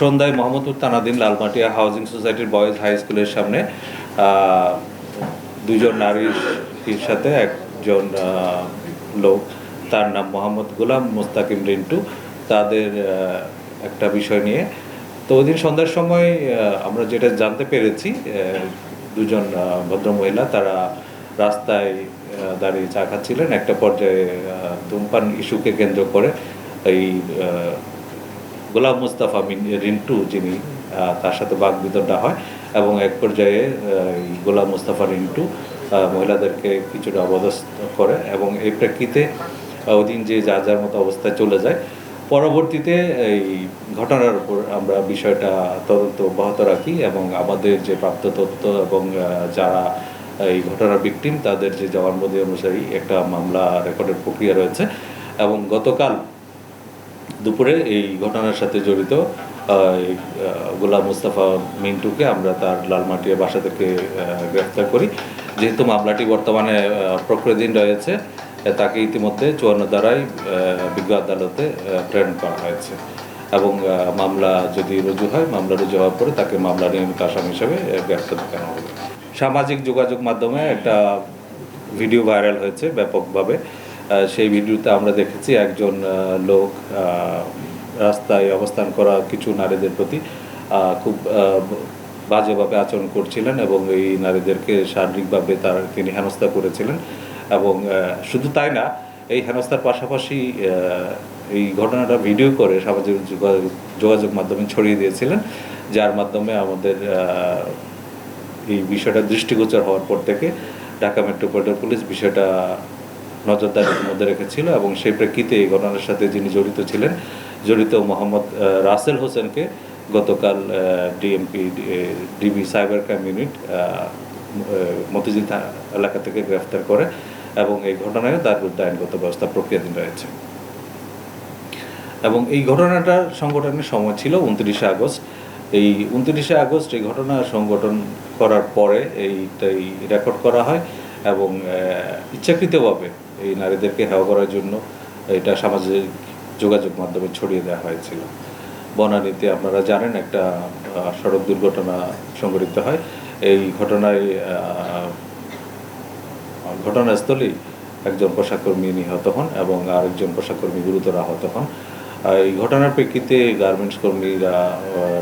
সন্ধ্যায় মোহাম্মদপুর থানাধীন লালমাটিয়া হাউজিং সোসাইটির বয়েজ হাই স্কুলের সামনে দুজন নারীর সাথে একজন লোক, তার নাম মোহাম্মদ গোলাম মোস্তাকিম রিন্টু, তাদের একটা বিষয় নিয়ে। তো ওই দিন সন্ধ্যার সময় আমরা যেটা জানতে পেরেছি, দুজন ভদ্রমহিলা তারা রাস্তায় দাঁড়িয়ে চা খাচ্ছিলেন। একটা পর্যায়ে ধূমপান ইস্যুকে কেন্দ্র করে এই গোলাম মোস্তফা রিন্টু যিনি, তার সাথে বাকবিতণ্ডা হয় এবং এক পর্যায়ে গোলাম মোস্তফা রিন্টু মহিলাদেরকে কিছুটা অবদস্থ করে এবং এই প্রেক্ষিতে ওই দিন যে যার যার মতো অবস্থায় চলে যায়। পরবর্তীতে এই ঘটনার উপর আমরা বিষয়টা তদন্ত অব্যাহত রাখি এবং আমাদের যে প্রাপ্ত তথ্য এবং যারা এই ঘটনার ভিকটিম তাদের যে জবানবন্দি অনুযায়ী একটা মামলা রেকর্ডের প্রক্রিয়া রয়েছে এবং গতকাল দুপুরে এই ঘটনার সাথে জড়িত গোলাম মোস্তফা মিন্টুকে আমরা তার লালমাটিয়া বাসা থেকে গ্রেফতার করি। যেহেতু মামলাটি বর্তমানে প্রক্রিয়াধীন রয়েছে, তাকে ইতিমধ্যে 54 ধারায় বিজ্ঞ আদালতে প্রেরণ করা হয়েছে এবং মামলা যদি রুজু হয়, মামলা রুজু হওয়ার পরে তাকে মামলা নিয়মিত আসামি হিসেবে গ্রেফতার দেখানো হবে। সামাজিক যোগাযোগ মাধ্যমে একটা ভিডিও ভাইরাল হয়েছে ব্যাপকভাবে। সেই ভিডিওতে আমরা দেখেছি একজন লোক রাস্তায় অবস্থান করা কিছু নারীদের প্রতি খুব বাজেভাবে আচরণ করছিলেন এবং এই নারীদেরকে শারীরিকভাবে তিনি হেনস্থা করেছিলেন এবং শুধু তাই না, এই হেনস্থার পাশাপাশি এই ঘটনাটা ভিডিও করে সামাজিক যোগাযোগ মাধ্যমে ছড়িয়ে দিয়েছিলেন, যার মাধ্যমে আমাদের এই বিষয়টা দৃষ্টিগোচর হওয়ার পর থেকে ঢাকা মেট্রোপলিটন পুলিশ বিষয়টা নজরদারির মধ্যে রেখেছিল এবং সেই প্রেক্ষিতে এই ঘটনার সাথে যিনি জড়িত মোহাম্মদ রাসেল হোসেনকে গতকাল DB cyber crime unit Motijheel এলাকা থেকে গ্রেফতার করে এবং এই ঘটনায় তার বিরুদ্ধে আইনগত ব্যবস্থা প্রক্রিয়াধীন রয়েছে। এবং এই ঘটনাটার সংগঠনের সময় ছিল 29শে আগস্ট। এই 29শে আগস্ট এই ঘটনা সংগঠন করার পরে এইটাই রেকর্ড করা হয় এবং ইচ্ছাকৃতভাবে এই নারীদেরকে হেয় করার জন্য এটা সামাজিক যোগাযোগ মাধ্যমে ছড়িয়ে দেওয়া হয়েছিল। বনানীতে আপনারা জানেন একটা সড়ক দুর্ঘটনা সংঘটিত হয়। এই ঘটনাস্থলেই একজন পোশাককর্মী নিহত হন এবং আরেকজন পোশাককর্মী গুরুতর আহত হন। এই ঘটনার প্রেক্ষিতে গার্মেন্টস কর্মীরা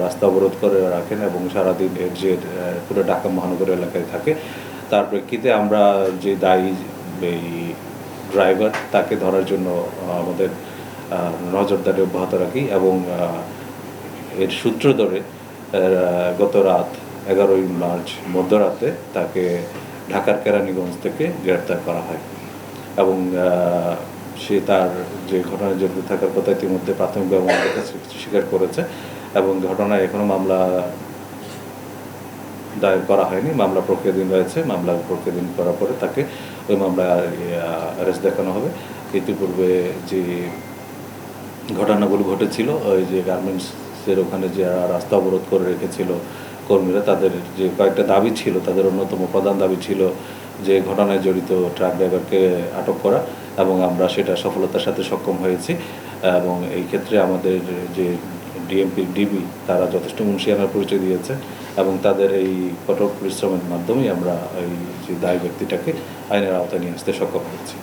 রাস্তা অবরোধ করে রাখেন এবং সারাদিন এর যে পুরো ঢাকা মহানগর এলাকায় থাকে। তার প্রেক্ষিতে আমরা যে দায়ী এই ড্রাইভার তাকে ধরার জন্য আমাদের নজরদারি অব্যাহত রাখি এবং এর সূত্র ধরে গত রাত 11ই মার্চ মধ্যরাতে তাকে ঢাকার কেরানীগঞ্জ থেকে গ্রেফতার করা হয় এবং সে তার যে ঘটনায় জড়িত থাকার কথা ইতিমধ্যে প্রাথমিকভাবে আমাদের কাছে স্বীকার করেছে এবং ঘটনায় এখনও মামলা দায়ের করা হয়নি। মামলা প্রক্রিয়াধীন রয়েছে। মামলা প্রক্রিয়াধীন করার পরে তাকে ওই মামলায় অ্যারেস্ট দেখানো হবে। ইতিপূর্বে যে ঘটনাগুলো ঘটেছিল, ওই যে গার্মেন্টসের ওখানে যে রাস্তা অবরোধ করে রেখেছিল কর্মীরা, তাদের যে কয়েকটা দাবি ছিল, তাদের অন্যতম প্রধান দাবি ছিল যে ঘটনায় জড়িত ট্রাক ড্রাইভারকে আটক করা এবং আমরা সেটা সফলতার সাথে সক্ষম হয়েছি এবং এই ক্ষেত্রে আমাদের যে ডিবি তারা যথেষ্ট মুন্সিয়ানার পরিচয় দিয়েছে এবং তাদের এই কঠোর পরিশ্রমের মাধ্যমেই আমরা এই যে দায়ী ব্যক্তিটাকে আইনের আওতায় নিয়ে আসতে সক্ষম হয়েছি।